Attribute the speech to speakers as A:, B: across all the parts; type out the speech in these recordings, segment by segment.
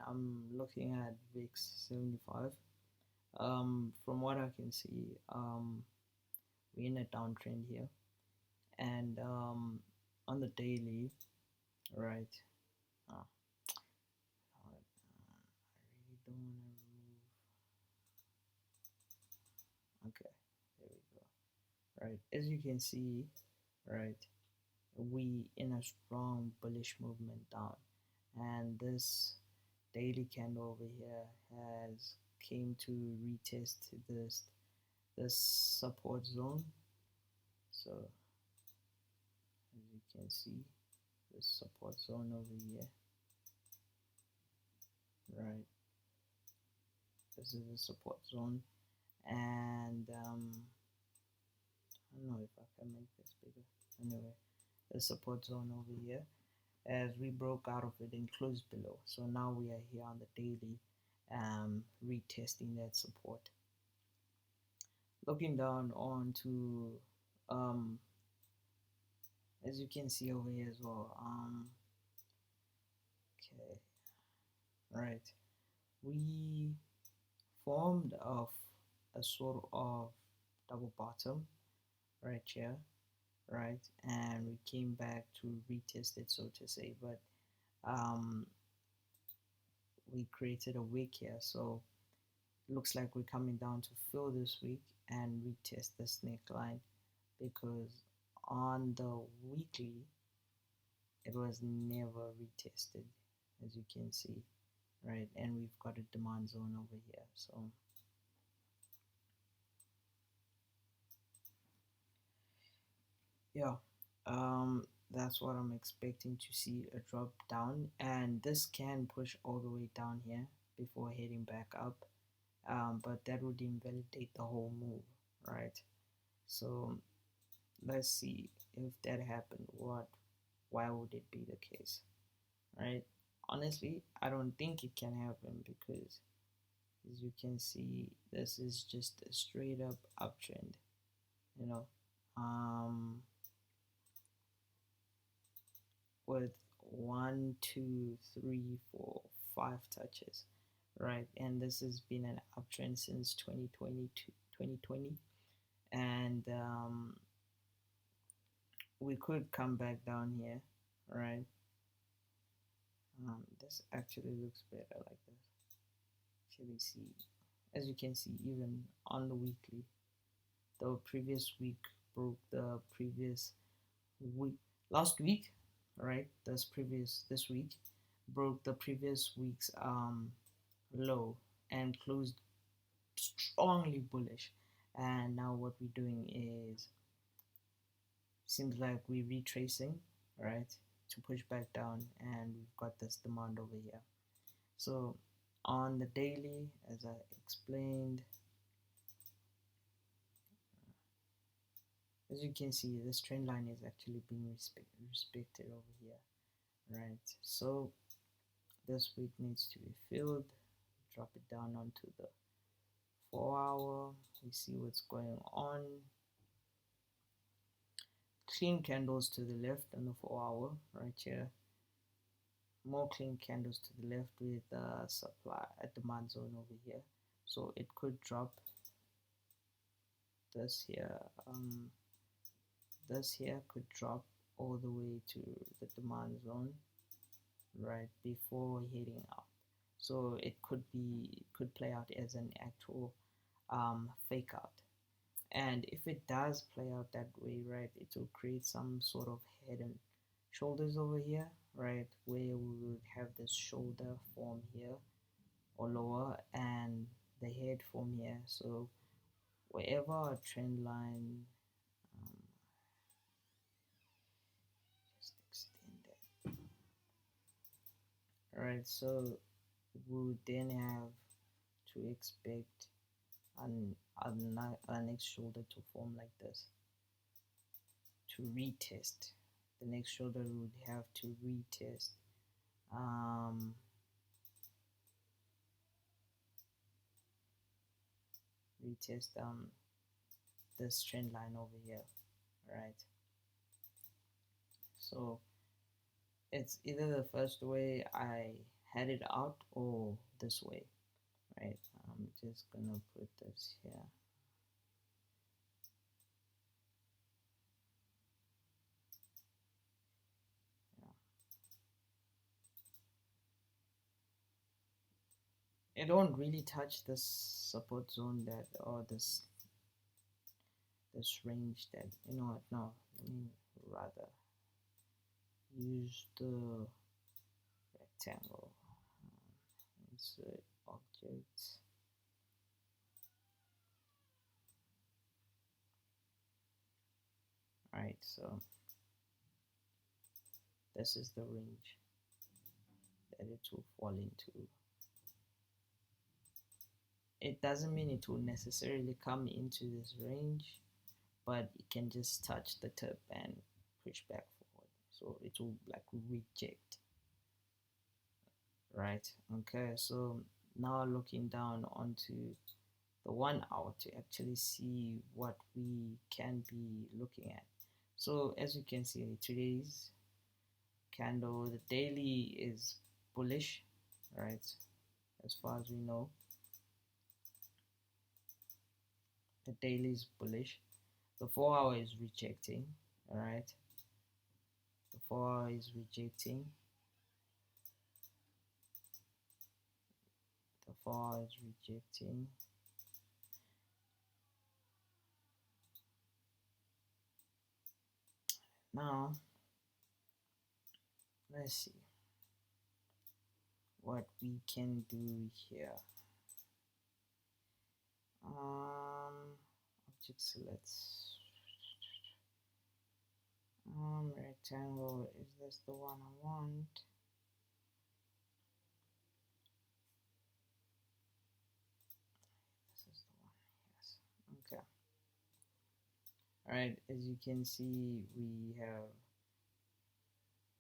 A: I'm looking at VIX 75. From what I can see, we're in a downtrend here, and on the daily, right? Oh, I really don't want to remove. Okay, there we go. Right, as you can see, right, we in a strong bullish movement down, and this daily candle over here has came to retest this support zone. So as you can see, this support zone over here, right, this is the support zone, and I don't know if I can make this bigger. Anyway, the support zone over here, as we broke out of it and closed below, so now we are here on the daily, retesting that support. Looking down onto, um as you can see over here as well, okay, right, we formed of a sort of double bottom right here, right, and we came back to retest it, so to say, but um we created a wick here, so it looks like we're coming down to fill this wick and retest this neckline, because on the weekly it was never retested, as you can see, right, and we've got a demand zone over here, so yeah, that's what I'm expecting to see, a drop down, and this can push all the way down here before heading back up, but that would invalidate the whole move, right? So let's see if that happened, why would it be the case, right? Honestly, I don't think it can happen, because as you can see, this is just a straight up uptrend, you know, um with 1, 2, 3, 4, 5 touches, right, and this has been an uptrend since 2020 to 2020, and we could come back down here, right. This actually looks better like this. Actually, see, as you can see, even on the weekly, the previous week broke the previous week, last week, right, this week broke the previous week's low and closed strongly bullish, and now what we're doing is, seems like we're retracing, right, to push back down, and we've got this demand over here. So on the daily, as I explained, as you can see, this trend line is actually being respected over here, right? So this weight needs to be filled. Drop it down onto the 4 hour. We see what's going on. Clean candles to the left on the 4 hour right here. More clean candles to the left with supply at demand zone over here. So it could drop this here. This here could drop all the way to the demand zone right before heading out. So it could play out as an actual fake out. And if it does play out that way, right, it will create some sort of head and shoulders over here, right, where we would have this shoulder form here or lower, and the head form here. So wherever a trend line, just extend that. All right, so we would then have to expect a next shoulder to form like this to retest. The next shoulder would have to retest this trend line over here, right? So it's either the first way I headed out or this way, right? I'm just gonna put this here. It don't really touch this support zone that, or this range that, you know what, no, let me rather use the rectangle. Insert objects. Alright, so this is the range that it will fall into. It doesn't mean it will necessarily come into this range, but it can just touch the tip and push back forward. So it will like reject. Right, okay, so now looking down onto the 1 hour to actually see what we can be looking at. So as you can see, today's candle, the daily is bullish, right? As far as we know, the daily is bullish. The 4 hour is rejecting, all right? The 4 hour is rejecting. The 4 hour is rejecting. Now, let's see what we can do here. Object selects. Rectangle, is this the one I want? This is the one, yes. Okay. Alright, as you can see, we have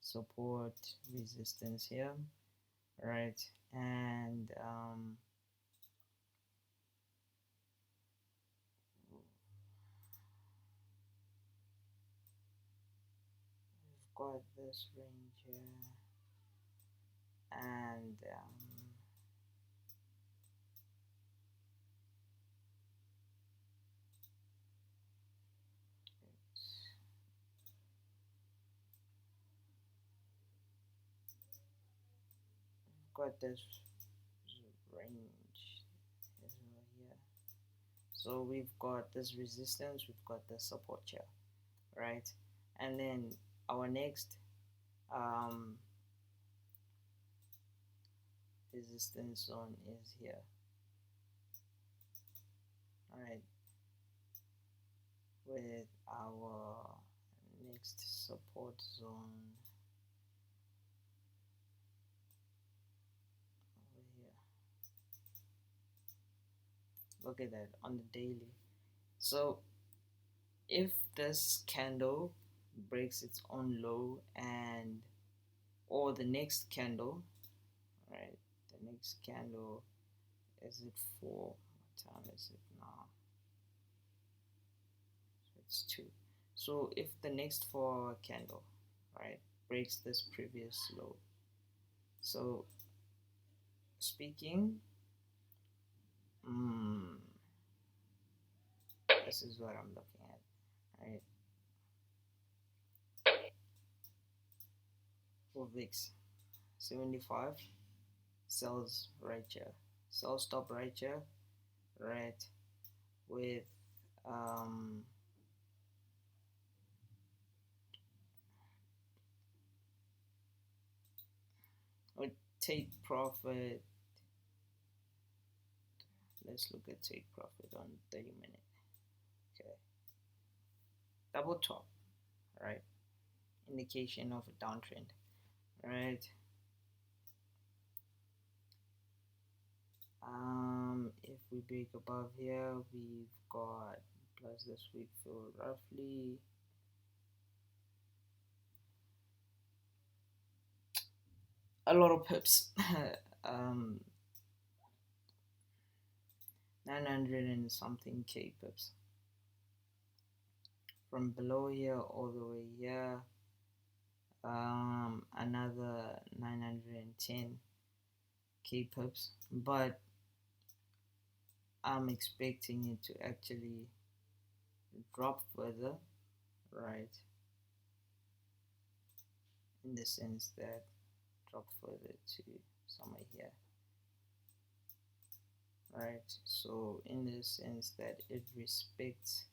A: support, resistance here, right? And we've got this range here, and we've got this range as well here. So we've got this resistance, we've got the support here, right? And then our next resistance zone is here. All right, with our next support zone over here. Look at that on the daily. So if this candle breaks its own low, and or the next candle, right, the next candle, is it for, what time is it now? So it's 2. So if the next 4 candle, right, breaks this previous low, so speaking, this is what I'm looking at, right? For VIX 75, sells right here, sell stop right here, right, with with take profit. Let's look at take profit on 30-minute. Okay, double top, right, indication of a downtrend, right? If we break above here, we've got plus this week fill roughly a lot of pips. 900 and something K pips from below here all the way here. Another 910, K pips, but I'm expecting it to actually drop further, right? In the sense that drop further to somewhere here, right? So in the sense that it respects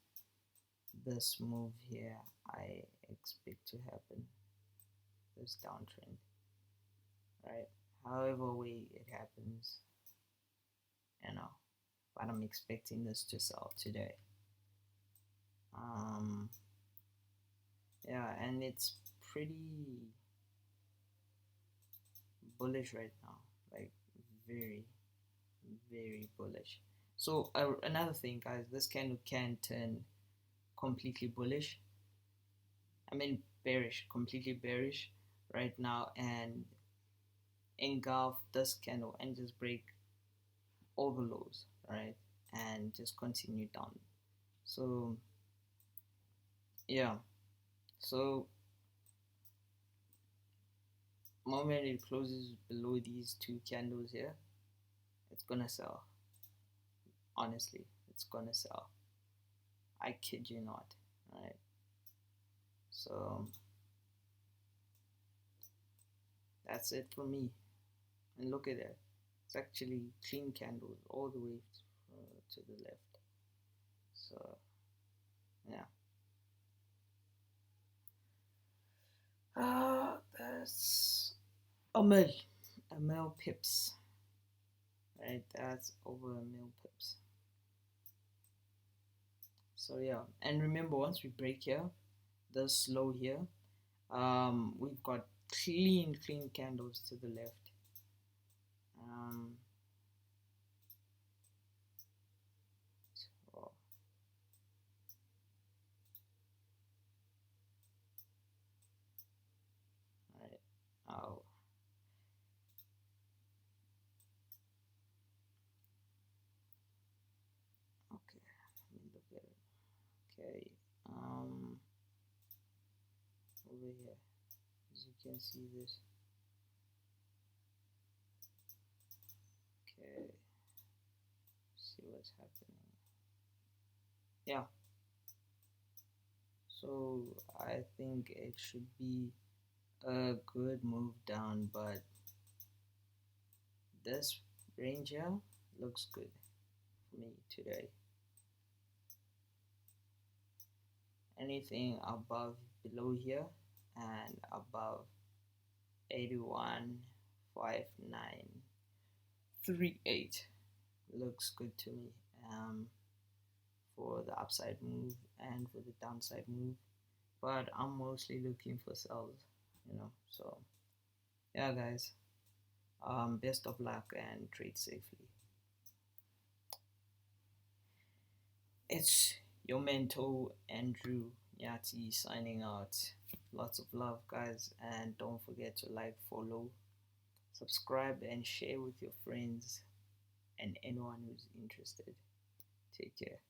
A: this move here, I expect to happen this downtrend, right? However way it happens, you know, but I'm expecting this to sell today. Um, yeah, and it's pretty bullish right now, like very, very bullish. So another thing, guys, this candle can turn completely bullish. I mean bearish, completely bearish right now, and engulf this candle and just break all the lows, right, and just continue down. So yeah, so moment it closes below these two candles here, it's gonna sell. Honestly, it's gonna sell. I kid you not, right? So that's it for me. And look at it, it's actually clean candles all the way to the left. So yeah, that's a mil pips, right? That's over a mil pips. So yeah, and remember, once we break here, this low here, we've got clean candles to the left. So, right. Oh, okay. Let me look at it. Okay. Over here, as you can see this. Okay. See what's happening. Yeah. So I think it should be a good move down, but this range here looks good for me today. Anything above below here and above 81.5938 looks good to me, for the upside move and for the downside move, but I'm mostly looking for sells, so yeah, guys, best of luck and trade safely. It's your mentor Andrew Yati signing out. Lots of love, guys, and don't forget to like, follow, subscribe, and share with your friends and anyone who's interested. Take care.